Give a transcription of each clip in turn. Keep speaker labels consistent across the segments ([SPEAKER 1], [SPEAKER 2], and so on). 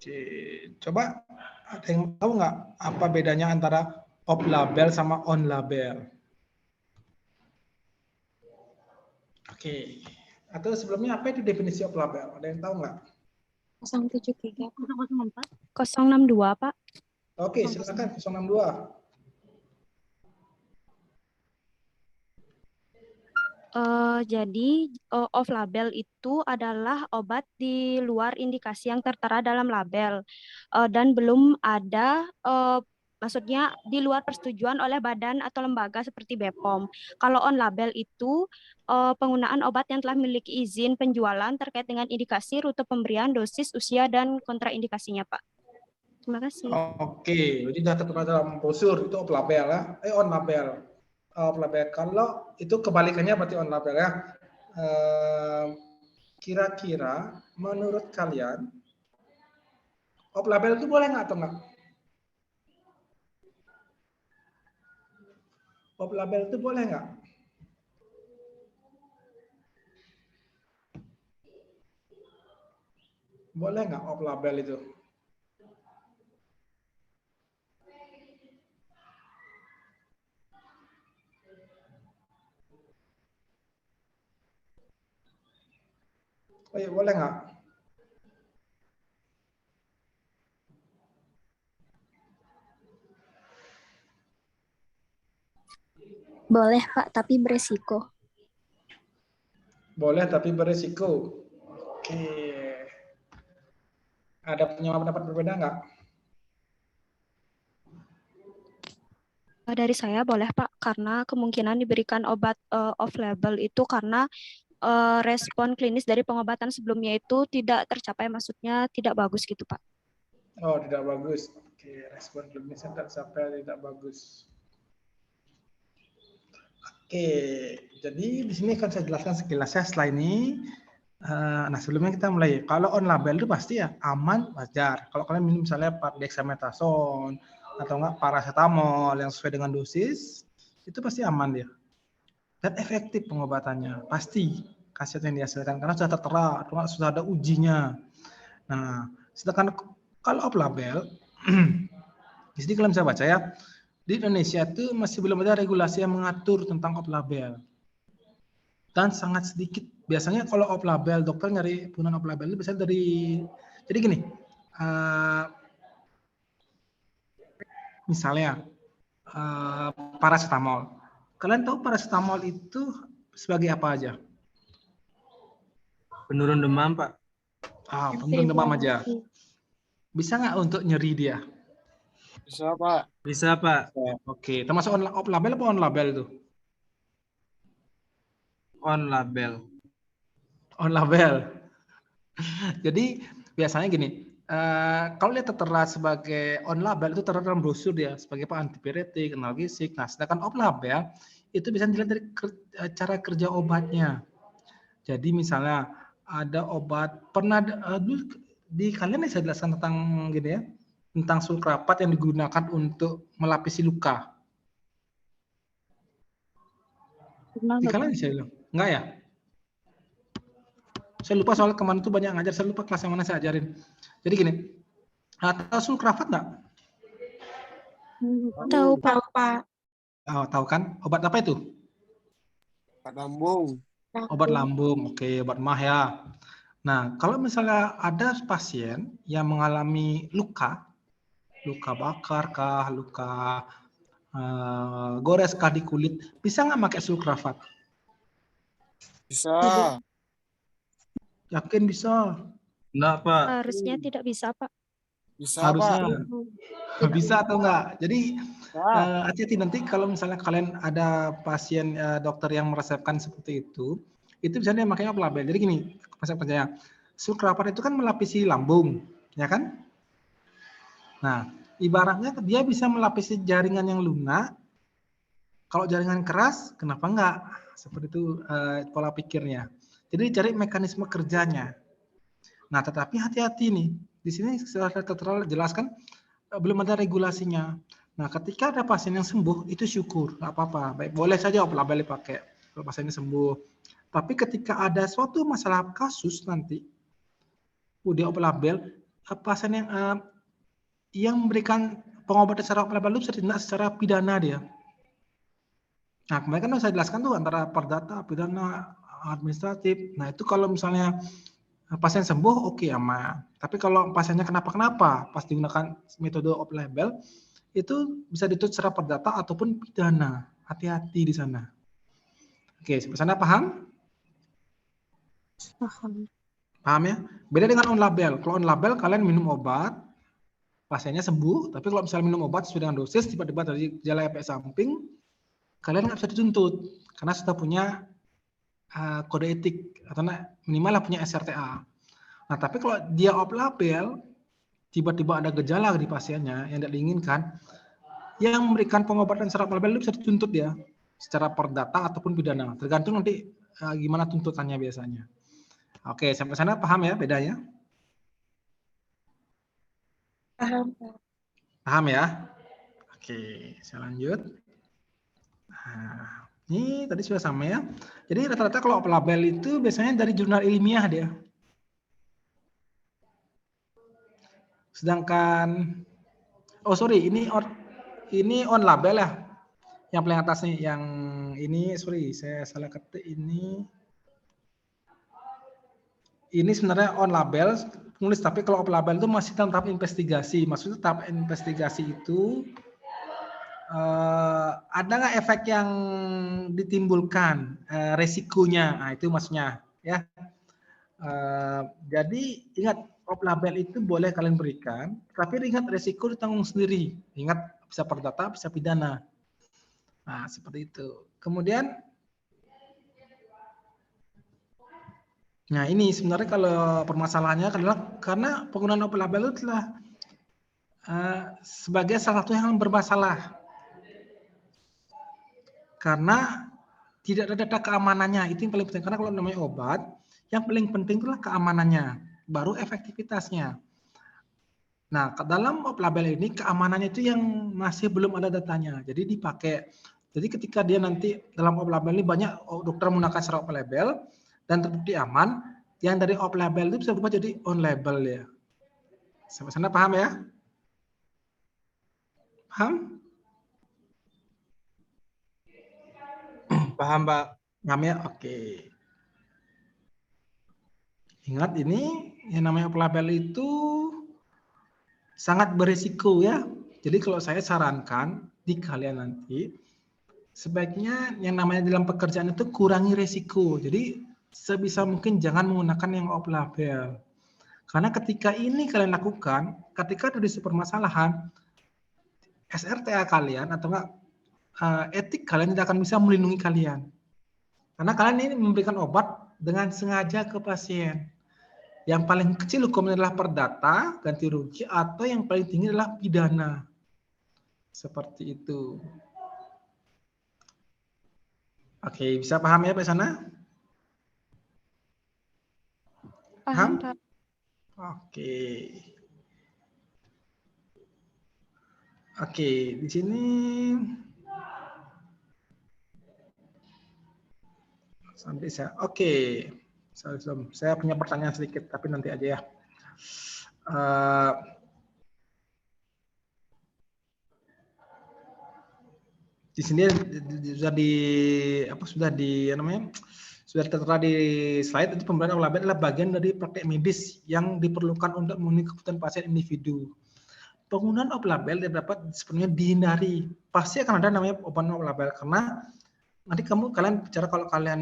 [SPEAKER 1] Oke, coba ada yang tahu nggak apa bedanya antara off label sama on label? Oke, atau sebelumnya apa itu definisi off label? Ada yang tahu nggak?
[SPEAKER 2] 073 064 062 Pak.
[SPEAKER 1] Oke, silakan 062.
[SPEAKER 2] Jadi off label itu adalah obat di luar indikasi yang tertera dalam label dan belum ada maksudnya di luar persetujuan oleh badan atau lembaga seperti BPOM. Kalau on label itu penggunaan obat yang telah memiliki izin penjualan terkait dengan indikasi, rute pemberian, dosis, usia dan kontraindikasinya, Pak. Terima kasih.
[SPEAKER 1] Oke, jadi sudah tertera dalam brosur itu off label ya, on label. Off label. Kalau itu kebalikannya berarti on label ya. Kira-kira menurut kalian off label itu boleh nggak atau nggak? Off label itu boleh nggak? Boleh nggak off label itu? Oh iya, boleh nggak?
[SPEAKER 2] Boleh Pak, tapi beresiko.
[SPEAKER 1] Boleh tapi beresiko. Oke. Ada punya pendapat berbeda nggak?
[SPEAKER 2] Dari saya boleh Pak, karena kemungkinan diberikan obat off label itu karena respon klinis dari pengobatan sebelumnya itu tidak tercapai, maksudnya tidak bagus gitu Pak.
[SPEAKER 1] Oh, tidak bagus. Oke, respon klinisnya tidak sampai tidak bagus. Oke, jadi di sini akan saya jelaskan sekilas ya setelah ini. Nah, sebelumnya kita mulai. Kalau on label itu pasti ya aman, wajar. Kalau kalian minum misalnya dexamethasone atau enggak paracetamol yang sesuai dengan dosis, itu pasti aman dia. Dan efektif pengobatannya, pasti khasiat yang dihasilkan karena sudah tertera, sudah ada ujinya. Nah, sedangkan kalau off label, di sini kalian bisa baca ya, di Indonesia itu masih belum ada regulasi yang mengatur tentang off label. Dan sangat sedikit. Biasanya kalau off label, dokter nyari penggunaan off label itu biasanya dari, jadi gini, misalnya paracetamol. Kalian tahu paracetamol itu sebagai apa aja?
[SPEAKER 3] Penurun demam, Pak.
[SPEAKER 1] Penurun demam aja. Bisa nggak untuk nyeri dia?
[SPEAKER 3] Bisa, Pak. Bisa, Pak.
[SPEAKER 1] Oke, termasuk off label apa on label itu?
[SPEAKER 3] On label.
[SPEAKER 1] On label. Jadi biasanya gini, kalau dia tertera sebagai on label itu tertera dalam brosur dia sebagai antipiretik, analgesik. Nah, sedangkan off label itu bisa dilihat dari cara kerja obatnya. Jadi misalnya ada obat pernah di kalian saya jelaskan tentang gini ya, tentang sulcrapat yang digunakan untuk melapisi luka. Di kalian saya bilang, enggak ya? Saya lupa soal kemarin tuh banyak ngajar, saya lupa kelas yang mana saya ajarin. Jadi gini, tahu sulcrapat enggak?
[SPEAKER 2] Tahu Pak.
[SPEAKER 1] Oh, tahu kan? Obat apa itu?
[SPEAKER 3] Obat lambung.
[SPEAKER 1] Obat lambung, oke, obat mah ya. Nah, kalau misalnya ada pasien yang mengalami luka bakar kah, luka gores kah di kulit, bisa nggak pakai sulcrafat?
[SPEAKER 3] Bisa.
[SPEAKER 1] Yakin bisa?
[SPEAKER 3] Enggak, Pak.
[SPEAKER 2] Harusnya tidak bisa, Pak.
[SPEAKER 3] Bisa,
[SPEAKER 1] Harusnya.
[SPEAKER 3] Pak.
[SPEAKER 1] Bisa atau enggak? Jadi hati-hati nanti kalau misalnya kalian ada pasien dokter yang meresepkan seperti itu bisa dia makanya off label. Jadi gini, konsep kerjanya. Sulcrafat itu kan melapisi lambung, ya kan? Nah, ibaratnya dia bisa melapisi jaringan yang lunak. Kalau jaringan keras, kenapa enggak? Seperti itu pola pikirnya. Jadi cari mekanisme kerjanya. Nah, tetapi hati-hati nih. Di sini sudah tertera jelaskan belum ada regulasinya. Nah, ketika ada pasien yang sembuh, itu syukur, nggak apa-apa. Baik, boleh saja off label dipakai kalau pasiennya sembuh. Tapi ketika ada suatu masalah kasus nanti, dia off label, pasien yang memberikan pengobatan secara off-label itu bertindak secara pidana dia. Nah, kemarin kan saya jelaskan tuh antara perdata, pidana, administratif. Nah, itu kalau misalnya pasien sembuh, oke aman. Tapi kalau pasiennya kenapa-kenapa pas digunakan metode off-label, itu bisa dituntut secara perdata ataupun pidana. Hati-hati di sana. Oke, sampai sana paham?
[SPEAKER 2] Paham.
[SPEAKER 1] Paham ya? Beda dengan on-label. Kalau on-label kalian minum obat, pasiennya sembuh. Tapi kalau misalnya minum obat sesuai dengan dosis, tiba-tiba terjadi gejala efek samping, kalian nggak bisa dituntut karena sudah punya kode etik atau minimal lah punya SRTA. Nah, tapi kalau dia off-label, tiba-tiba ada gejala di pasiennya yang tidak diinginkan, yang memberikan pengobatan secara off-label itu bisa dituntut ya, secara perdata ataupun pidana. Tergantung nanti gimana tuntutannya biasanya. Oke, sampai sana paham ya bedanya?
[SPEAKER 4] Paham.
[SPEAKER 1] Paham ya? Oke, saya lanjut. Nah, ini tadi sudah sama ya. Jadi rata-rata kalau off-label itu biasanya dari jurnal ilmiah dia. Sedangkan, oh sorry, ini on label ya. Yang paling atas nih, yang ini sorry, saya salah ketik ini. Ini sebenarnya on label penulis, tapi kalau off label itu masih dalam tahap investigasi. Maksudnya tahap investigasi itu ada nggak efek yang ditimbulkan, resikonya? Nah, itu maksudnya ya. Jadi ingat, off label itu boleh kalian berikan, tapi ingat resiko ditanggung sendiri. Ingat, bisa perdata, bisa pidana. Nah, seperti itu. Kemudian, nah ini sebenarnya kalau permasalahannya adalah karena penggunaan off label itu telah sebagai salah satu yang bermasalah. Karena tidak ada data keamanannya, itu yang paling penting. Karena kalau namanya obat, yang paling penting itulah keamanannya, baru efektivitasnya. Nah, dalam off label ini keamanannya itu yang masih belum ada datanya. Jadi dipakai. Jadi ketika dia nanti dalam off label ini banyak dokter menggunakan secara off label dan terbukti aman, yang dari off label itu bisa berubah jadi on label ya. Sampai sana paham ya? Paham?
[SPEAKER 3] Paham, Pak.
[SPEAKER 1] Paham ya? Oke. Ingat ini yang namanya off label itu sangat berisiko ya. Jadi kalau saya sarankan di kalian nanti, sebaiknya yang namanya dalam pekerjaan itu kurangi resiko. Jadi sebisa mungkin jangan menggunakan yang off label. Karena ketika ini kalian lakukan, ketika terjadi permasalahan, SRTA kalian atau enggak etik kalian tidak akan bisa melindungi kalian. Karena kalian ini memberikan obat dengan sengaja ke pasien. Yang paling kecil hukumnya adalah perdata, ganti rugi, atau yang paling tinggi adalah pidana. Seperti itu. Oke, bisa paham ya Pak sana?
[SPEAKER 2] Paham,
[SPEAKER 1] Paham?
[SPEAKER 2] Pak.
[SPEAKER 1] Oke. Oke, di sini sampai saya. Oke. Saya punya pertanyaan sedikit, tapi nanti aja ya. Di sini sudah tertera di slide itu pemberian obat adalah bagian dari praktek medis yang diperlukan untuk memenuhi kebutuhan pasien individu. Penggunaan off label dapat sebenarnya dihindari. Pasti akan ada namanya obat off label karena nanti kalian bicara kalau kalian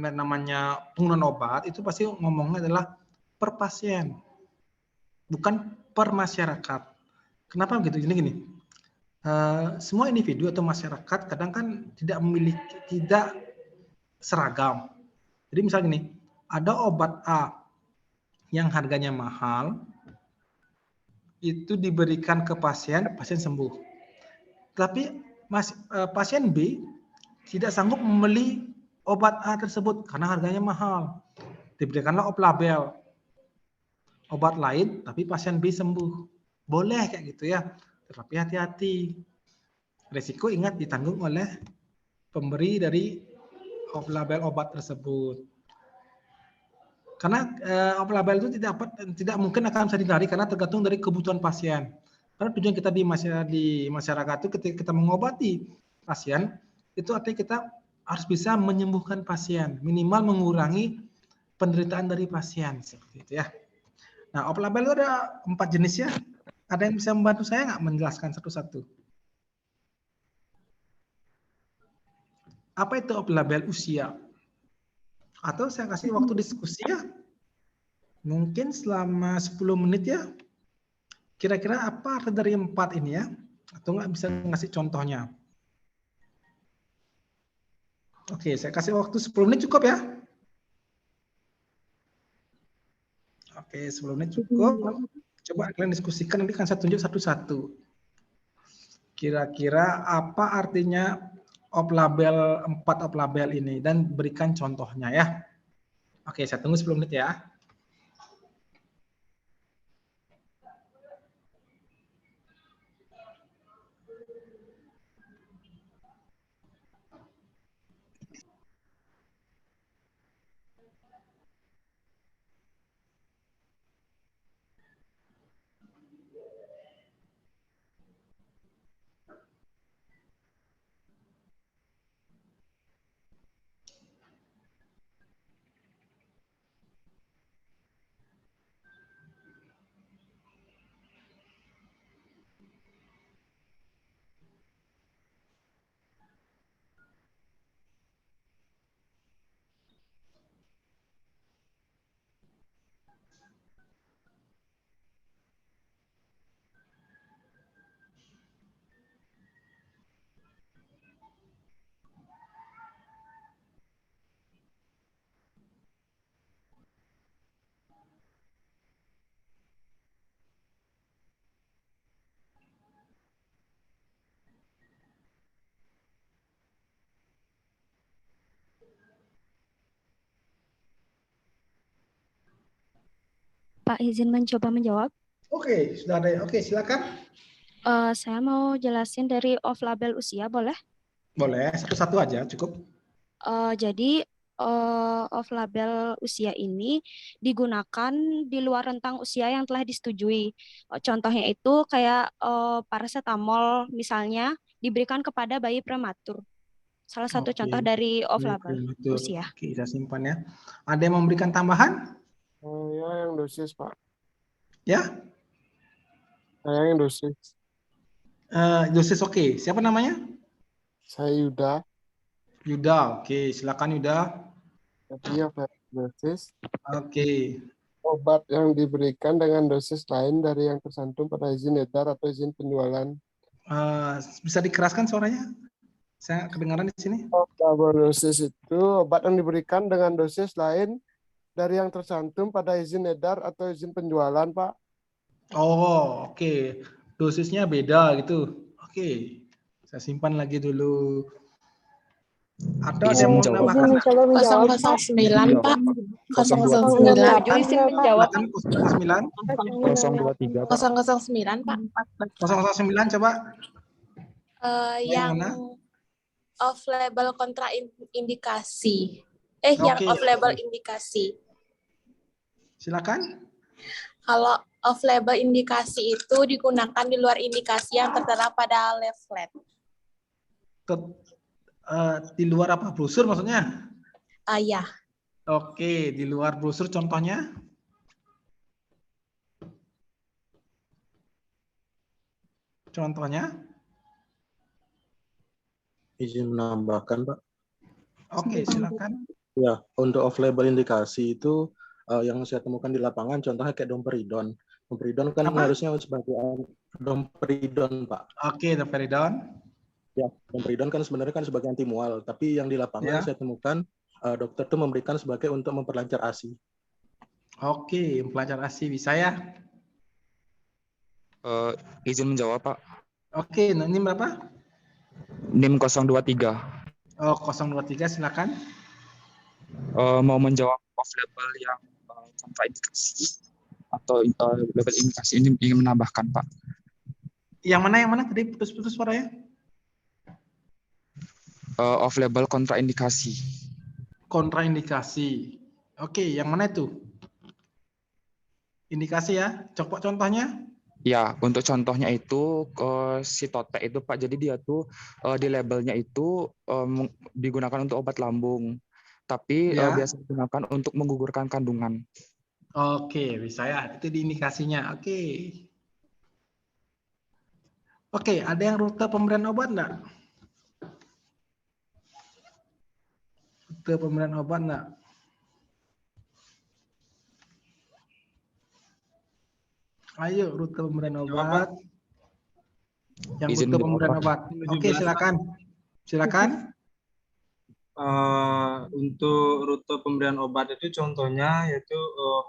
[SPEAKER 1] namanya penggunaan obat itu pasti ngomongnya adalah per pasien, bukan per masyarakat. Kenapa begitu? Gini. Semua individu atau masyarakat kadang kan tidak seragam. Jadi misalnya gini, ada obat A yang harganya mahal, itu diberikan ke pasien sembuh. Tapi pasien B tidak sanggup membeli obat A tersebut karena harganya mahal. Diberikanlah off label obat lain, tapi pasien B sembuh. Boleh kayak gitu ya, tetapi hati-hati. Risiko ingat ditanggung oleh pemberi dari off label obat tersebut. Karena off label itu tidak mungkin akan bisa dihindari karena tergantung dari kebutuhan pasien. Karena tujuan kita di masyarakat itu ketika kita mengobati pasien, itu artinya kita harus bisa menyembuhkan pasien, minimal mengurangi penderitaan dari pasien seperti itu ya. Nah, off label itu ada 4 jenis ya. Ada yang bisa membantu saya nggak menjelaskan satu-satu? Apa itu off label usia? Atau saya kasih waktu diskusi ya. Mungkin selama 10 menit ya. Kira-kira apa arti dari 4 ini ya? Atau nggak bisa ngasih contohnya? Oke, saya kasih waktu 10 menit cukup ya? Oke, 10 menit cukup. Coba kalian diskusikan, nanti kan saya tunjuk satu-satu. Kira-kira apa artinya off label 4 off label ini dan berikan contohnya ya. Oke, saya tunggu 10 menit ya.
[SPEAKER 2] Pak, izin mencoba menjawab.
[SPEAKER 1] Oke, sudah ada. Oke, silakan.
[SPEAKER 2] Saya mau jelasin dari off label usia, boleh?
[SPEAKER 1] Boleh, satu-satu aja cukup.
[SPEAKER 2] Jadi off label usia ini digunakan di luar rentang usia yang telah disetujui. Contohnya itu kayak paracetamol misalnya diberikan kepada bayi prematur. Salah satu contoh dari off label usia.
[SPEAKER 1] Oke, saya simpan ya. Ada yang memberikan tambahan?
[SPEAKER 3] Saya yang dosis, Pak.
[SPEAKER 1] Ya?
[SPEAKER 3] Saya yang dosis.
[SPEAKER 1] Dosis oke. Siapa namanya?
[SPEAKER 3] Saya Yuda.
[SPEAKER 1] Yuda. Oke, silakan Yuda.
[SPEAKER 3] Jadi dosis.
[SPEAKER 1] Oke.
[SPEAKER 3] Obat yang diberikan dengan dosis lain dari yang tercantum pada izin edar atau izin penjualan.
[SPEAKER 1] Bisa dikeraskan suaranya? Saya kedengaran di sini.
[SPEAKER 3] Dosis itu obat yang diberikan dengan dosis lain dari yang tercantum pada izin edar atau izin penjualan, Pak.
[SPEAKER 1] Oh, oke. Dosisnya beda gitu. Oke. Saya simpan lagi dulu. Atau ada yang mau menambahkan?
[SPEAKER 4] 009 Pak. 009.
[SPEAKER 5] Izin menjawab.
[SPEAKER 1] 009.
[SPEAKER 6] 023 Pak.
[SPEAKER 4] 009 Pak.
[SPEAKER 1] 009 coba.
[SPEAKER 4] Yang
[SPEAKER 1] mana?
[SPEAKER 4] off label kontraindikasi. Yang
[SPEAKER 1] Oke.
[SPEAKER 4] off label indikasi.
[SPEAKER 1] Silakan.
[SPEAKER 4] Kalau off label indikasi itu digunakan di luar indikasi yang tertera pada leaflet.
[SPEAKER 1] Di luar apa? Brosur maksudnya?
[SPEAKER 4] Ya.
[SPEAKER 1] Oke, di luar brosur contohnya? Contohnya?
[SPEAKER 6] Izin menambahkan, Pak.
[SPEAKER 1] Oke, silakan.
[SPEAKER 6] Ya, untuk off-label indikasi itu yang saya temukan di lapangan, contohnya kayak domperidon. Domperidon kan
[SPEAKER 1] Apa?
[SPEAKER 6] harusnya sebagai domperidon, Pak.
[SPEAKER 1] Oke, domperidon.
[SPEAKER 6] Ya, domperidon kan sebenarnya kan sebagai anti mual, tapi yang di lapangan saya temukan dokter itu memberikan sebagai untuk memperlancar ASI.
[SPEAKER 1] Oke, memperlancar ASI bisa ya?
[SPEAKER 7] Izin menjawab, Pak.
[SPEAKER 1] Oke, nah ini berapa?
[SPEAKER 7] NIM 023.
[SPEAKER 1] Oh, 023 silakan.
[SPEAKER 7] Mau menjawab off label yang kontraindikasi atau label indikasi ini ingin menambahkan, Pak.
[SPEAKER 1] Yang mana tadi putus-putus suaranya?
[SPEAKER 7] Off label kontraindikasi.
[SPEAKER 1] Kontraindikasi. Oke, yang mana itu? Indikasi ya. Coba contohnya.
[SPEAKER 7] Ya, untuk contohnya itu sitotek itu Pak. Jadi dia tuh di labelnya itu digunakan untuk obat lambung, tapi
[SPEAKER 1] Ya.
[SPEAKER 7] biasa digunakan untuk menggugurkan kandungan.
[SPEAKER 1] Oke, bisa ya. Itu di indikasinya. Oke. Oke, ada yang rute pemberian obat enggak? Rute pemberian obat enggak? Ayo, rute pemberian obat. Yang
[SPEAKER 7] Izin
[SPEAKER 1] rute pemberian obat. Oke,
[SPEAKER 5] 17.
[SPEAKER 1] silakan. Silakan.
[SPEAKER 5] Untuk rute pemberian obat itu contohnya yaitu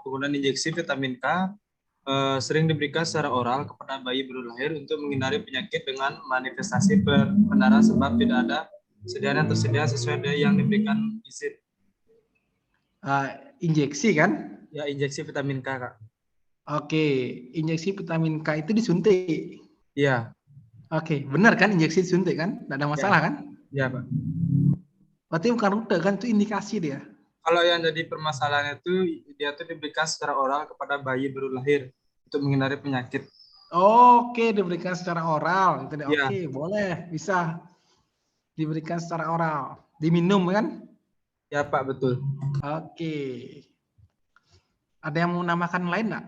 [SPEAKER 5] penggunaan injeksi vitamin K sering diberikan secara oral kepada bayi baru lahir untuk menghindari penyakit dengan manifestasi pendarahan sebab tidak ada sediaan yang tersedia sesuai dengan yang diberikan izin.
[SPEAKER 1] Injeksi kan?
[SPEAKER 5] Ya, injeksi vitamin K, Kak.
[SPEAKER 1] Oke, injeksi vitamin K itu disuntik.
[SPEAKER 5] Iya.
[SPEAKER 1] Oke, benar kan injeksi disuntik kan? Tidak ada masalah kan?
[SPEAKER 5] Iya, Pak.
[SPEAKER 1] Berarti bukan rute kan, itu indikasi dia.
[SPEAKER 5] Kalau yang jadi permasalahan itu dia tuh diberikan secara oral kepada bayi baru lahir untuk menghindari penyakit.
[SPEAKER 1] Oke, diberikan secara oral. Itu
[SPEAKER 5] Ya.
[SPEAKER 1] Oke, boleh, bisa diberikan secara oral. Diminum kan?
[SPEAKER 5] Ya, Pak, betul.
[SPEAKER 1] Oke. Ada yang mau menambahkan lain nggak?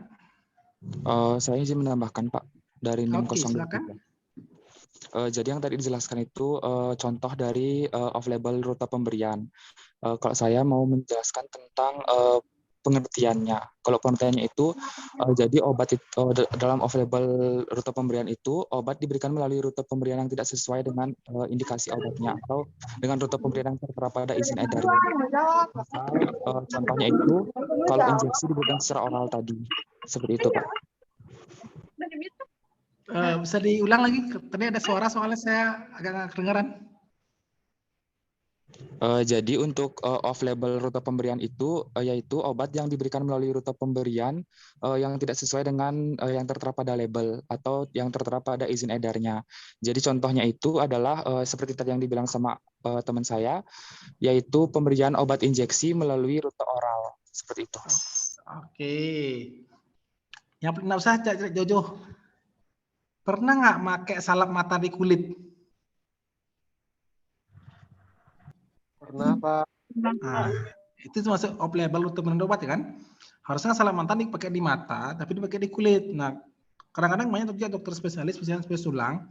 [SPEAKER 7] Saya izin menambahkan Pak dari NIM
[SPEAKER 1] Oke,
[SPEAKER 7] 023.
[SPEAKER 1] silakan.
[SPEAKER 7] Jadi yang tadi dijelaskan itu contoh dari off-label rute pemberian. Kalau saya mau menjelaskan tentang pengertiannya. Kalau pengertiannya itu, jadi obat itu, dalam off-label rute pemberian itu, obat diberikan melalui rute pemberian yang tidak sesuai dengan indikasi obatnya atau dengan rute pemberian yang tertera pada izin edarnya. Contohnya itu, kalau injeksi diberikan secara oral tadi. Seperti itu, Pak.
[SPEAKER 1] Bisa diulang lagi? Tadi ada suara soalnya saya agak nggak kedengaran.
[SPEAKER 7] Jadi untuk off-label rute pemberian itu yaitu obat yang diberikan melalui rute pemberian yang tidak sesuai dengan yang tertera pada label atau yang tertera pada izin edarnya. Jadi contohnya itu adalah seperti tadi yang dibilang sama teman saya, yaitu pemberian obat injeksi melalui rute oral. Seperti itu.
[SPEAKER 1] Oke. Yang nggak usah jauh-jauh. Pernah nggak pakai salep mata di kulit?
[SPEAKER 3] Pernah, Pak.
[SPEAKER 1] Nah, itu masuk off-label rute pemberian obat ya kan? Harusnya salep mata dipakai di mata, tapi dipakai di kulit. Nah, kadang-kadang banyak dokter spesialis tulang,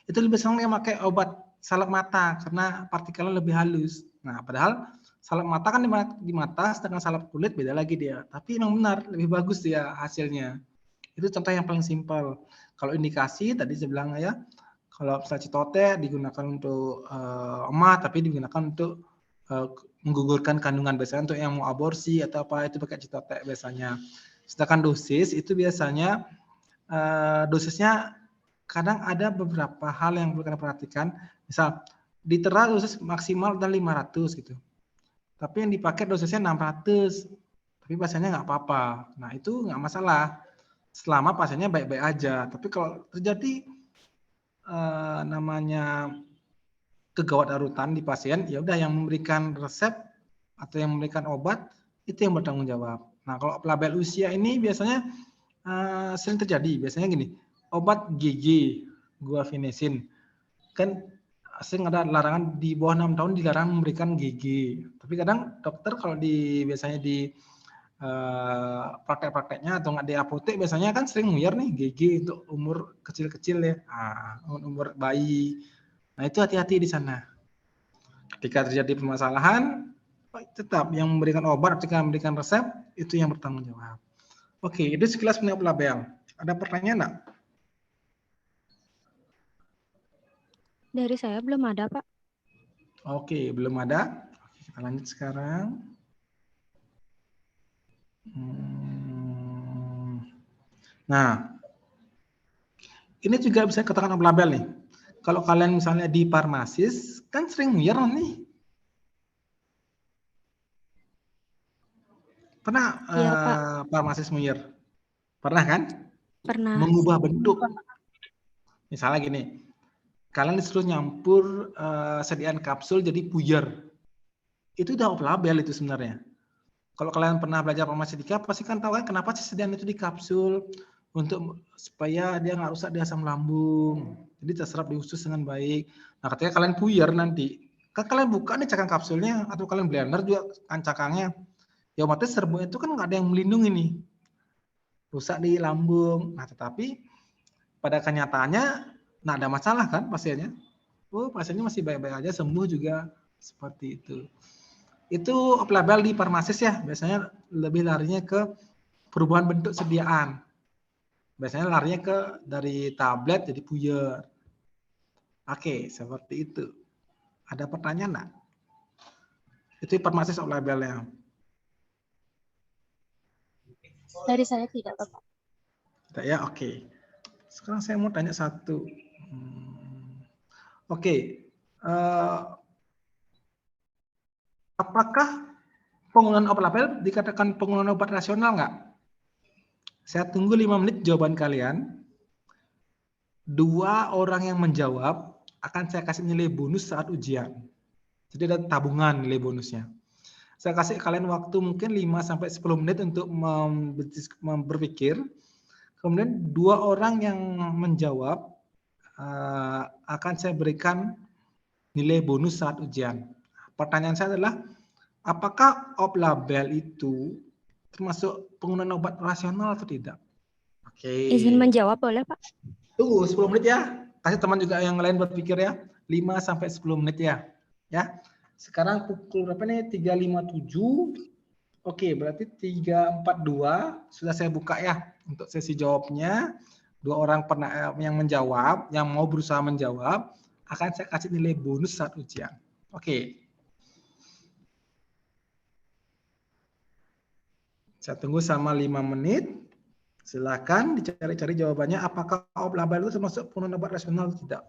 [SPEAKER 1] itu lebih senang yang pakai obat salep mata karena partikelnya lebih halus. Nah, padahal salep mata kan di mata, sedangkan salep kulit beda lagi dia. Tapi memang benar, lebih bagus dia hasilnya. Itu contoh yang paling simpel. Kalau indikasi tadi saya bilang ya, kalau misalnya citote digunakan untuk emas, tapi digunakan untuk menggugurkan kandungan, biasanya untuk yang mau aborsi atau apa itu pakai citote biasanya. Sedangkan dosis itu biasanya dosisnya kadang ada beberapa hal yang perlu kita perhatikan. Misal ditera dosis maksimal dan 500 gitu. Tapi yang dipakai dosisnya 600. Tapi pasiennya nggak apa-apa. Nah, itu nggak masalah. Selama pasiennya baik-baik aja. Tapi kalau terjadi namanya kegawat darutan di pasien, ya udah yang memberikan resep atau yang memberikan obat itu yang bertanggung jawab. Nah, kalau label usia ini biasanya sering terjadi. Biasanya gini, obat GG, guaifenesin, kan sering ada larangan di bawah 6 tahun dilarang memberikan GG. Tapi kadang dokter kalau biasanya di praktek-prakteknya atau nggak di apotek biasanya kan sering nguyar nih GG untuk umur kecil-kecil ya, umur bayi. Nah, itu hati-hati di sana. Ketika terjadi permasalahan, tetap yang memberikan obat, ketika memberikan resep, itu yang bertanggung jawab. Oke, itu sekilas mengenai label. Ada pertanyaan enggak?
[SPEAKER 2] Dari saya belum ada, Pak.
[SPEAKER 1] Oke, belum ada. Oke, kita lanjut sekarang. Nah, ini juga bisa katakan label nih. Kalau kalian misalnya di farmasis, kan sering nguyar nih. Pernah
[SPEAKER 2] Iya, Pak.
[SPEAKER 1] farmasis nguyar? Pernah kan?
[SPEAKER 2] Pernah.
[SPEAKER 1] Mengubah bentuk. Misalnya gini, kalian disuruh nyampur sediaan kapsul jadi puyer. Itu udah off label itu sebenarnya. Kalau kalian pernah belajar farmaseutika, pasti kan tahu kan kenapa sediaan itu di kapsul untuk supaya dia nggak rusak di asam lambung. Jadi terserap di usus dengan baik. Nah, ketika kalian puyer nanti, kan kalian buka nih cakang kapsulnya atau kalian blender juga kan cakangnya. Ya otomatis serbuknya itu kan nggak ada yang melindungi nih. Rusak di lambung. Nah, tetapi pada kenyataannya nggak ada masalah kan pasiennya. Oh, pasiennya masih baik-baik aja, sembuh juga seperti itu. Itu off label di farmasis ya, biasanya lebih larinya ke perubahan bentuk sediaan. Biasanya larinya ke dari tablet jadi puyer. Oke, seperti itu. Ada pertanyaan enggak? Itu farmasis off labelnya.
[SPEAKER 8] Dari saya tidak, Bapak.
[SPEAKER 1] Tidak ya, oke. Sekarang saya mau tanya satu. Oke. Apakah penggunaan off label dikatakan penggunaan obat rasional enggak? Saya tunggu 5 menit jawaban kalian. 2 orang yang menjawab akan saya kasih nilai bonus saat ujian. Jadi ada tabungan nilai bonusnya. Saya kasih kalian waktu mungkin 5-10 menit untuk berpikir. Kemudian 2 orang yang menjawab akan saya berikan nilai bonus saat ujian. Pertanyaan saya adalah, apakah off label itu termasuk penggunaan obat rasional atau tidak? Oke.
[SPEAKER 2] Izin menjawab boleh, Pak?
[SPEAKER 1] Tunggu 10 menit ya. Kasih teman juga yang lain berpikir ya. 5-10 menit ya. Ya. Sekarang pukul berapa nih? 3.57. Oke, berarti 3.42 sudah saya buka ya untuk sesi jawabnya. 2 orang pernah yang menjawab, yang mau berusaha menjawab, akan saya kasih nilai bonus saat ujian. Oke. Saya tunggu sama 5 menit. Silakan dicari-cari jawabannya, apakah off label itu termasuk penggunaan obat rasional atau tidak.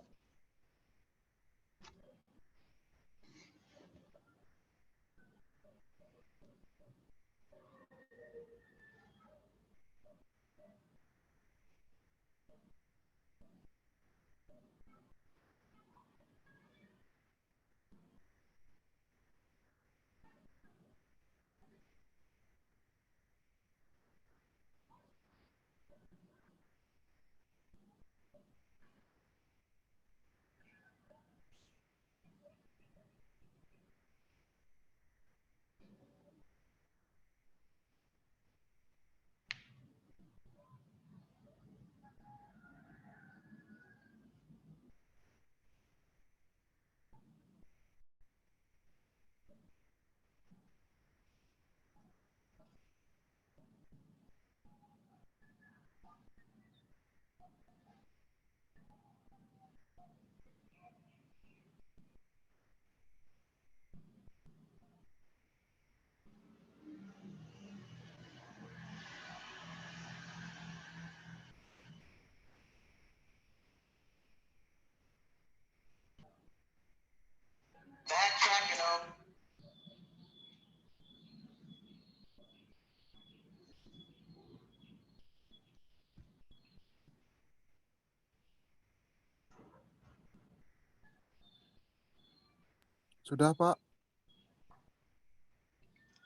[SPEAKER 3] Sudah, Pak.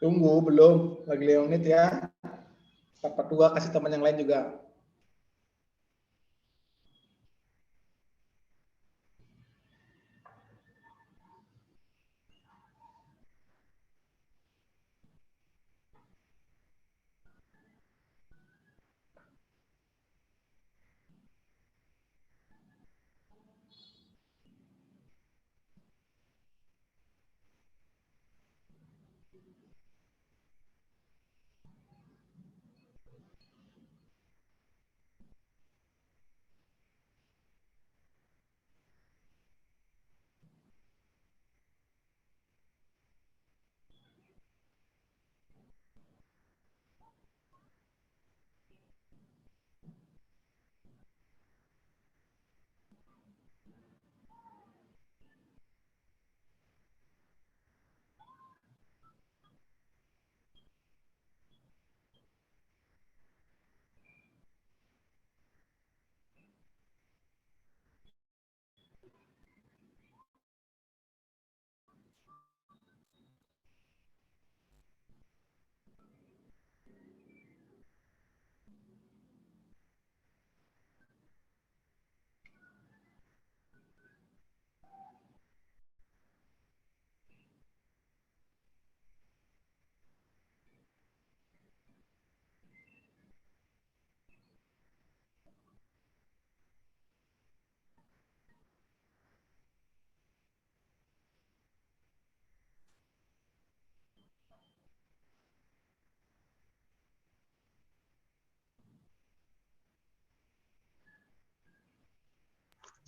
[SPEAKER 1] Tunggu, belum. Lagi 5 menit ya. 442 kasih teman yang lain juga.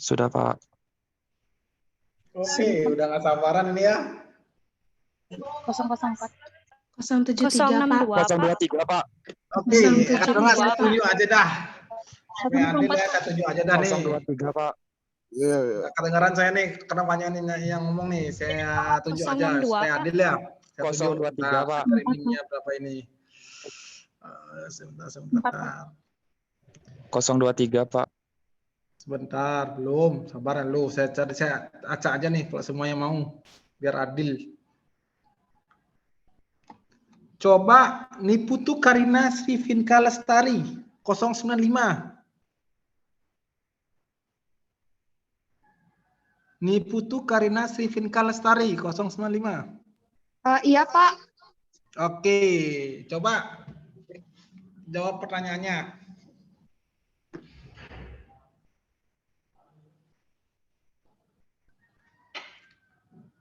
[SPEAKER 7] Sudah, Pak.
[SPEAKER 1] Oke, udah nggak sabaran ini ya.
[SPEAKER 8] 004.
[SPEAKER 9] 073 Pak.
[SPEAKER 2] 062 Pak.
[SPEAKER 7] 023, Pak.
[SPEAKER 1] Oke,
[SPEAKER 9] 072,
[SPEAKER 1] kalau nggak saya
[SPEAKER 2] Pak.
[SPEAKER 1] tunjuk aja dah. Supaya adil
[SPEAKER 8] 004.
[SPEAKER 1] ya, saya tunjuk aja dah nih.
[SPEAKER 7] 023, Pak.
[SPEAKER 3] Iya, iya.
[SPEAKER 1] Nggak kedengaran saya nih, karena banyak nih yang ngomong nih. Saya tunjuk aja
[SPEAKER 2] 062,
[SPEAKER 1] supaya
[SPEAKER 2] Pak.
[SPEAKER 1] adil ya. Saya
[SPEAKER 7] 023,
[SPEAKER 1] Nah,
[SPEAKER 7] Pak.
[SPEAKER 1] dari minnya berapa ini? Sebentar.
[SPEAKER 7] 023, Pak.
[SPEAKER 1] Sebentar, belum. Sabaran lu. Saya acak aja nih kalau semuanya mau. Biar adil. Coba Niputu Karina Srivinka Lestari 095. Niputu Karina Srivinka Lestari 095.
[SPEAKER 9] Iya Pak.
[SPEAKER 1] Oke, coba jawab pertanyaannya.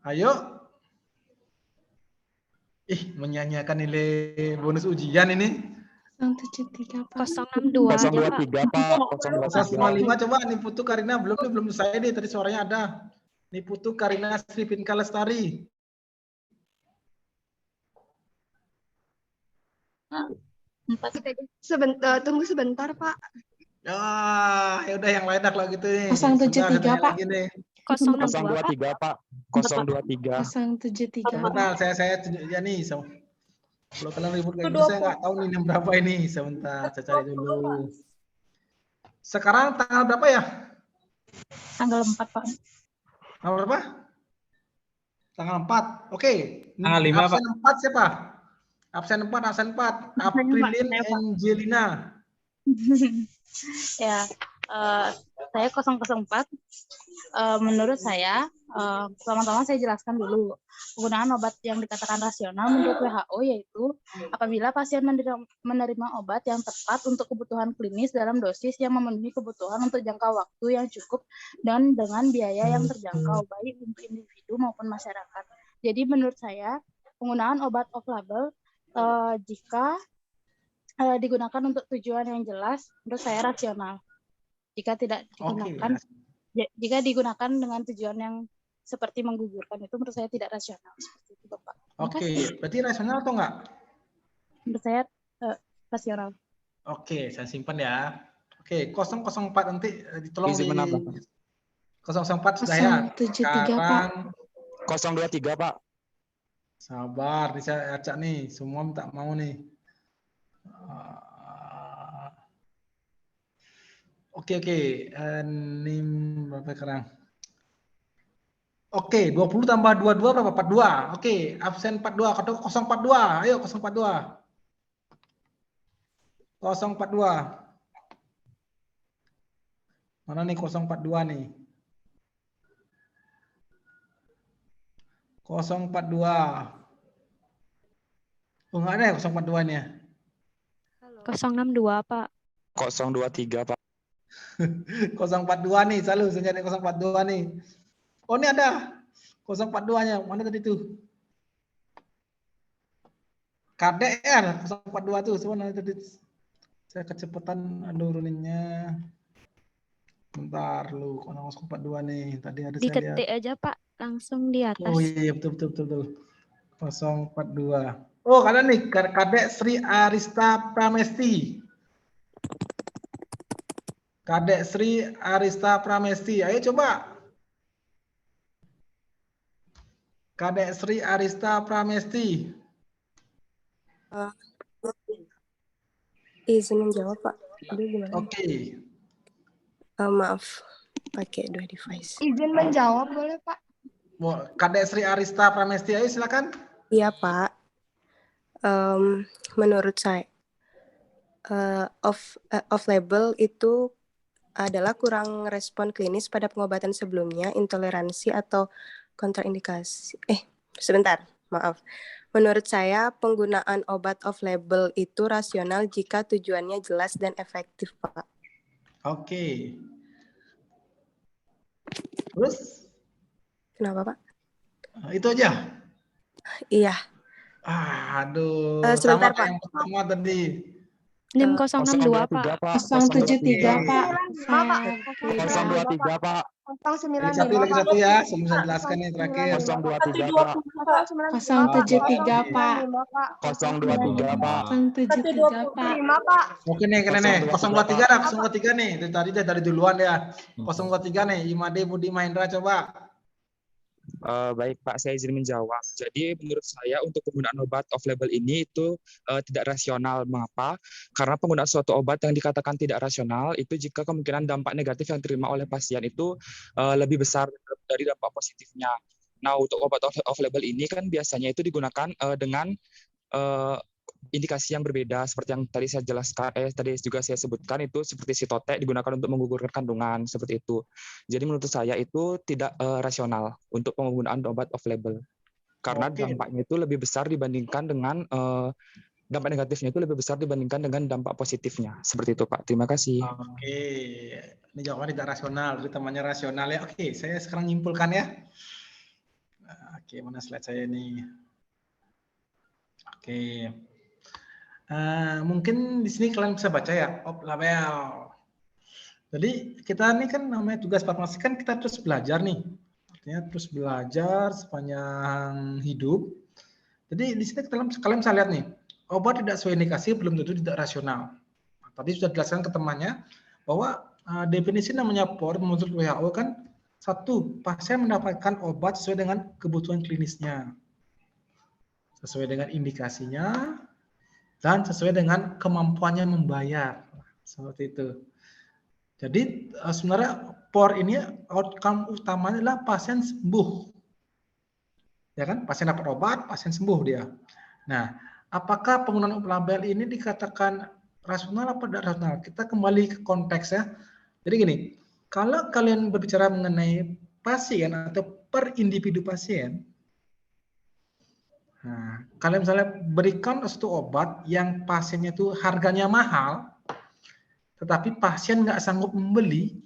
[SPEAKER 1] Ayo. Menyanyiakan nilai bonus ujian ini.
[SPEAKER 9] 073 Pak.
[SPEAKER 2] 062 aja Pak.
[SPEAKER 7] 023, Pak.
[SPEAKER 1] 055 coba Niputu Karina belum selesai nih, tadi suaranya ada. Niputu Karina Srivinka Lestari.
[SPEAKER 9] Tunggu sebentar Pak.
[SPEAKER 1] Ya udah yang lain dah kalau gitu nih.
[SPEAKER 9] 073 Pak.
[SPEAKER 1] Lagi nih.
[SPEAKER 2] 062 Pak.
[SPEAKER 7] 023, Pak. 023.
[SPEAKER 9] 073.
[SPEAKER 1] Sebentar, saya tunjuk aja nih. Kalau kalian ribut kayak gitu, saya nggak tahu nih yang berapa ini. Sebentar, saya cari dulu. Sekarang tanggal berapa ya?
[SPEAKER 8] Tanggal 4, Pak.
[SPEAKER 1] Tanggal berapa? Tanggal 4. Oke.
[SPEAKER 5] Tanggal 5, Pak.
[SPEAKER 1] Absen 4 siapa? Absen 4. Aprilin Angelina.
[SPEAKER 8] Ya, saya 004. Menurut saya, pertama-tama saya jelaskan dulu. Penggunaan obat yang dikatakan rasional menurut WHO yaitu apabila pasien menerima obat yang tepat untuk kebutuhan klinis dalam dosis yang memenuhi kebutuhan untuk jangka waktu yang cukup dan dengan biaya yang terjangkau baik untuk individu maupun masyarakat. Jadi menurut saya penggunaan obat off-label jika digunakan untuk tujuan yang jelas, menurut saya rasional. Jika tidak digunakan, jika digunakan dengan tujuan yang seperti menggugurkan itu menurut saya tidak rasional. Seperti itu, Bapak.
[SPEAKER 1] Oke, berarti rasional atau enggak?
[SPEAKER 8] Menurut saya rasional.
[SPEAKER 1] Oke, saya simpan ya. Oke, 004 nanti ditolong
[SPEAKER 7] Izin menambah, Pak.
[SPEAKER 1] 004 sudah ya.
[SPEAKER 9] 073 Pak.
[SPEAKER 7] 023, Pak.
[SPEAKER 1] Sabar, nih saya acak nih. Semua minta mau nih. Oke. Nim berapa sekarang? Oke, 20 tambah 22 berapa? 42. Oke, absen 42. Kata 042. Ayo 042. 042. Mana nih 042 nih? 042. Oh, enggak ada ya 042 nya.
[SPEAKER 2] 062 Pak.
[SPEAKER 7] 023, Pak.
[SPEAKER 1] 042 nih, selalu saya nyari 042 nih. Oh, ini ada 042-nya. Mana tadi tuh? KDR 042 tuh. Sebenarnya tadi saya kecepatan nuruninnya. Bentar lu, 042 nih. Tadi ada saya lihat.
[SPEAKER 2] Diketik aja Pak, langsung di atas.
[SPEAKER 1] Oh iya, betul. 042. Oh, karena nih Kadek Sri Arista Pramesti. Kadek Sri Arista Pramesti. Ayo coba. Kadek Sri Arista Pramesti.
[SPEAKER 10] Izin menjawab, Pak. Aduh, gimana?
[SPEAKER 1] Oke.
[SPEAKER 10] Maaf, pakai dua device.
[SPEAKER 9] Izin menjawab boleh Pak?
[SPEAKER 1] Kadek Sri Arista Pramesti, ayo silakan.
[SPEAKER 10] Iya, Pak. Menurut saya, off-label itu adalah kurang respon klinis pada pengobatan sebelumnya, intoleransi atau kontraindikasi. Sebentar, maaf. Menurut saya, penggunaan obat off-label itu rasional jika tujuannya jelas dan efektif, Pak.
[SPEAKER 1] Oke. Terus?
[SPEAKER 10] Kenapa, Pak?
[SPEAKER 1] Itu aja?
[SPEAKER 10] Iya.
[SPEAKER 1] Aduh,
[SPEAKER 10] sebentar,
[SPEAKER 1] sama
[SPEAKER 10] Pak.
[SPEAKER 1] yang pertama tadi.
[SPEAKER 2] NIM
[SPEAKER 10] Eh,
[SPEAKER 2] 062, Pak.
[SPEAKER 11] 023 Pak.
[SPEAKER 9] 073 Pak.
[SPEAKER 11] 023 Pak.
[SPEAKER 1] Lagi satu ya, sebelum saya jelaskan yang terakhir.
[SPEAKER 11] 023 Pak.
[SPEAKER 9] 073 Pak.
[SPEAKER 11] 023 Pak.
[SPEAKER 9] 073 Pak.
[SPEAKER 1] Oke nih, kena nih. 023 dah, 023 nih. Dari duluan ya. 023 nih, Imade Budi Mahendra coba.
[SPEAKER 7] Baik Pak, saya izin menjawab. Jadi menurut saya untuk penggunaan obat off label ini itu tidak rasional. Mengapa? Karena penggunaan suatu obat yang dikatakan tidak rasional itu jika kemungkinan dampak negatif yang diterima oleh pasien itu lebih besar dari dampak positifnya. Nah, untuk obat off label ini kan biasanya itu digunakan dengan indikasi yang berbeda seperti yang tadi saya jelaskan, tadi juga saya sebutkan itu seperti sitotek digunakan untuk menggugurkan kandungan seperti itu. Jadi menurut saya itu tidak rasional untuk penggunaan obat off label karena dampaknya itu lebih besar dibandingkan dengan dampak negatifnya itu lebih besar dibandingkan dengan dampak positifnya. Seperti itu Pak. Terima kasih.
[SPEAKER 1] Oke, ini jawabannya tidak rasional, itu temannya rasional ya. Oke, saya sekarang nyimpulkan ya. Oke, mana slide saya ini? Oke. Mungkin di sini kalian bisa baca ya, off label. Jadi kita ini kan namanya tugas farmasi kan kita terus belajar nih, artinya terus belajar sepanjang hidup. Jadi di sini kalian bisa lihat nih, obat tidak sesuai indikasi belum tentu tidak rasional. Tadi sudah dijelaskan ke temannya bahwa definisi namanya POR menurut WHO kan satu, pasien mendapatkan obat sesuai dengan kebutuhan klinisnya, sesuai dengan indikasinya, dan sesuai dengan kemampuannya membayar. Seperti itu. Jadi sebenarnya POR ini outcome utamanya adalah pasien sembuh. Ya kan? Pasien dapat obat, pasien sembuh dia. Nah, apakah penggunaan label ini dikatakan rasional atau tidak rasional? Kita kembali ke konteks ya. Jadi gini, kalau kalian berbicara mengenai pasien atau per individu pasien, nah, kalian misalnya berikan satu obat yang pasiennya itu harganya mahal, tetapi pasien nggak sanggup membeli,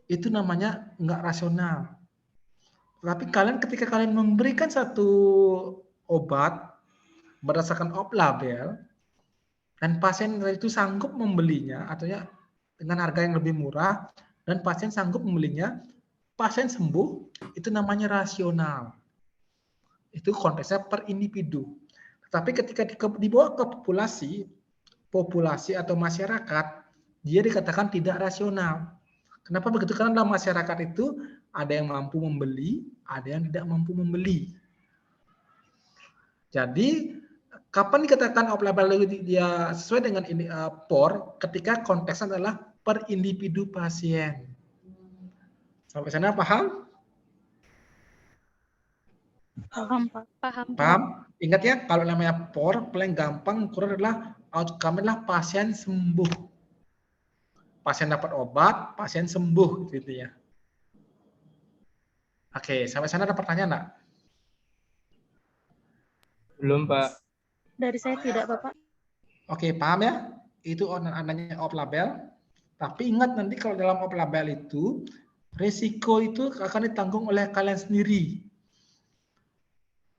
[SPEAKER 1] itu namanya nggak rasional. Tapi ketika kalian memberikan satu obat berdasarkan off label, dan pasien itu sanggup membelinya, atau ya dengan harga yang lebih murah, dan pasien sanggup membelinya, pasien sembuh, itu namanya rasional. Itu konteksnya per individu. Tapi ketika dibawa ke populasi atau masyarakat, dia dikatakan tidak rasional. Kenapa begitu? Karena dalam masyarakat itu ada yang mampu membeli, ada yang tidak mampu membeli. Jadi kapan dikatakan off label dia sesuai dengan ini POR ketika konteksnya adalah per individu pasien. Sampai sana paham?
[SPEAKER 8] Paham, Pak.
[SPEAKER 1] Paham? Ingat ya, kalau namanya POR paling gampang ukur adalah outcome adalah pasien sembuh. Pasien dapat obat, pasien sembuh gitu ya. Oke, sampai sana ada pertanyaan enggak?
[SPEAKER 5] Belum, Pak.
[SPEAKER 8] Dari saya tidak, Bapak.
[SPEAKER 1] Oke, paham ya? Itu adanya off label. Tapi ingat nanti kalau dalam off label itu risiko itu akan ditanggung oleh kalian sendiri.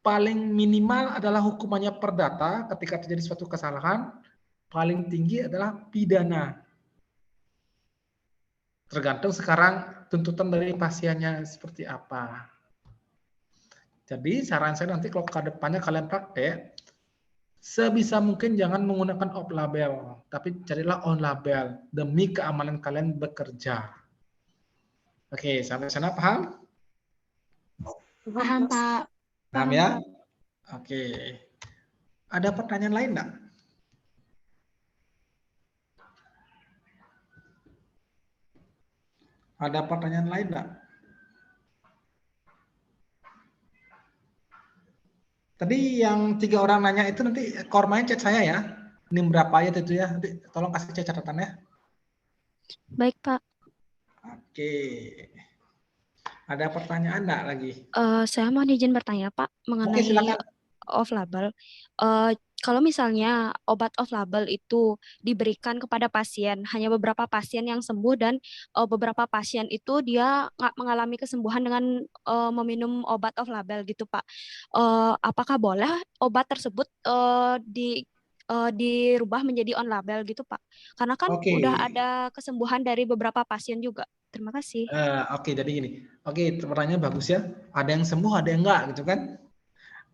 [SPEAKER 1] Paling minimal adalah hukumannya perdata ketika terjadi suatu kesalahan. Paling tinggi adalah pidana. Tergantung sekarang tuntutan dari pasiennya seperti apa. Jadi saran saya nanti kalau ke depannya kalian praktek, sebisa mungkin jangan menggunakan off label, tapi carilah on label demi keamanan kalian bekerja. Oke, sampai sana paham?
[SPEAKER 9] Paham, Pak.
[SPEAKER 1] Paham ya? Oke. Ada pertanyaan lain enggak? Ada pertanyaan lain enggak? Tadi yang 3 orang nanya itu nanti kormanya chat saya ya. Ini berapa ayat itu ya? Nanti tolong kasih catatannya.
[SPEAKER 2] Baik, Pak.
[SPEAKER 1] Oke. Ada pertanyaan enggak lagi?
[SPEAKER 2] Saya mohon izin bertanya, Pak, mengenai
[SPEAKER 1] silakan.
[SPEAKER 2] off label. Kalau misalnya obat off label itu diberikan kepada pasien, hanya beberapa pasien yang sembuh dan beberapa pasien itu dia nggak mengalami kesembuhan dengan meminum obat off label gitu, Pak. Apakah boleh obat tersebut dirubah menjadi on label gitu Pak. Karena kan
[SPEAKER 1] Oke.
[SPEAKER 2] udah ada kesembuhan dari beberapa pasien juga. Terima kasih.
[SPEAKER 1] Oke, jadi gini. Oke, pertanyaannya bagus ya. Ada yang sembuh, ada yang enggak gitu kan.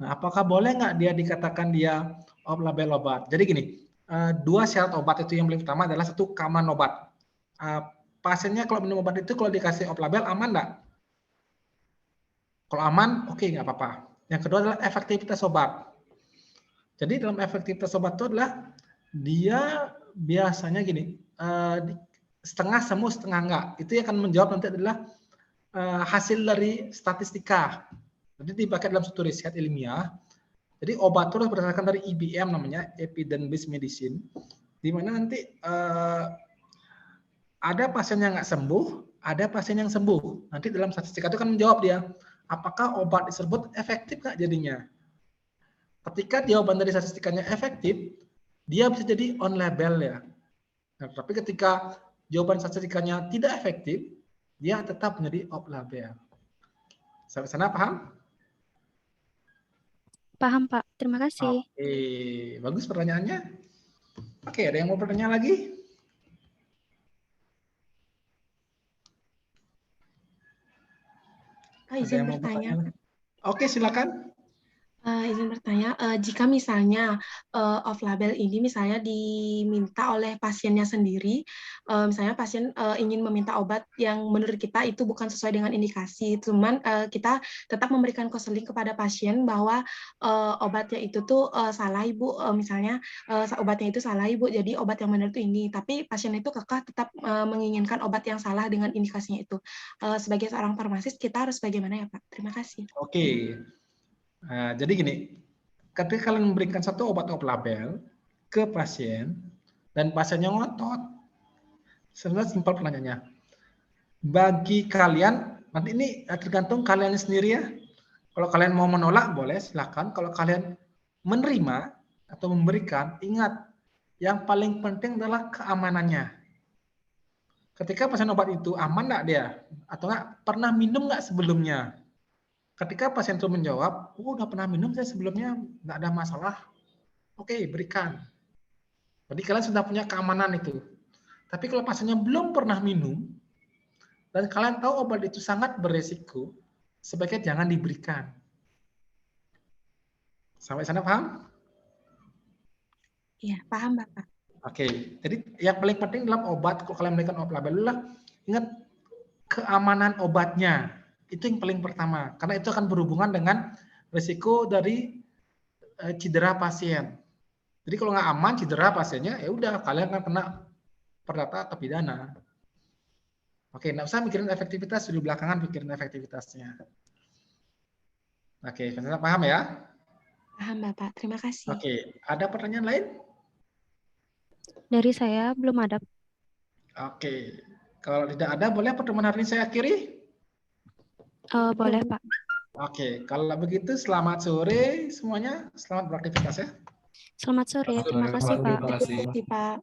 [SPEAKER 1] Nah, apakah boleh nggak dia dikatakan dia off label obat? Jadi gini, dua syarat obat itu yang paling utama adalah satu keamanan obat. Pasiennya kalau minum obat itu kalau dikasih off label aman nggak? Kalau aman, oke nggak apa-apa. Yang kedua adalah efektivitas obat. Jadi dalam efektivitas obat itu adalah dia biasanya gini, setengah sembuh setengah enggak. Itu yang akan menjawab nanti adalah hasil dari statistika. Jadi dipakai dalam suatu riset ilmiah. Jadi obat itu berdasarkan dari EBM namanya, Evidence Based Medicine, di mana nanti ada pasien yang nggak sembuh, ada pasien yang sembuh. Nanti dalam statistika itu kan menjawab dia, apakah obat tersebut efektif nggak jadinya. Ketika jawaban dari statistikanya efektif, dia bisa jadi on label ya. Nah, tapi ketika jawaban statistikanya tidak efektif, dia tetap menjadi off label. Sampai sana paham?
[SPEAKER 2] Paham Pak, terima kasih.
[SPEAKER 1] Oke, bagus pertanyaannya. Oke, ada yang mau bertanya lagi?
[SPEAKER 9] Izin bertanya.
[SPEAKER 1] Oke, silakan.
[SPEAKER 9] Izin bertanya, jika misalnya off label ini misalnya diminta oleh pasiennya sendiri, misalnya pasien ingin meminta obat yang menurut kita itu bukan sesuai dengan indikasi, cuman kita tetap memberikan konseling kepada pasien bahwa obatnya itu tuh salah Ibu, misalnya obatnya itu salah Ibu, jadi obat yang benar itu ini, tapi pasien itu kekeh tetap menginginkan obat yang salah dengan indikasinya itu. Sebagai seorang farmasis kita harus bagaimana ya Pak? Terima kasih.
[SPEAKER 1] Oke. Nah, jadi gini, ketika kalian memberikan satu obat off label ke pasien dan pasiennya ngotot, sebenarnya simpel pertanyaannya. Bagi kalian, nanti ini tergantung kalian sendiri ya. Kalau kalian mau menolak boleh silakan. Kalau kalian menerima atau memberikan, ingat yang paling penting adalah keamanannya. Ketika pasien obat itu aman nggak dia, atau nggak pernah minum nggak sebelumnya? Ketika pasien itu menjawab, udah pernah minum saya sebelumnya, nggak ada masalah. Oke, berikan. Jadi kalian sudah punya keamanan itu. Tapi kalau pasiennya belum pernah minum, dan kalian tahu obat itu sangat beresiko, sebaiknya jangan diberikan. Sampai sana paham?
[SPEAKER 9] Iya, paham Bapak.
[SPEAKER 1] Oke, jadi yang paling penting dalam obat, kalau kalian memberikan obat label adalah ingat keamanan obatnya. Itu yang paling pertama, karena itu akan berhubungan dengan risiko dari cedera pasien. Jadi kalau nggak aman cedera pasiennya, ya udah kalian akan kena perdata atau pidana. Oke, nggak usah mikirin efektivitas, di belakangan mikirin efektivitasnya. Oke, paham ya?
[SPEAKER 9] Paham Bapak, terima kasih.
[SPEAKER 1] Oke, ada pertanyaan lain?
[SPEAKER 2] Dari saya belum ada.
[SPEAKER 1] Oke, kalau tidak ada, boleh pertemuan hari ini saya akhiri?
[SPEAKER 2] Boleh Pak.
[SPEAKER 1] Oke, kalau begitu selamat sore semuanya. Selamat beraktivitas ya.
[SPEAKER 2] Selamat sore, terima kasih Pak.
[SPEAKER 9] Terima kasih Pak.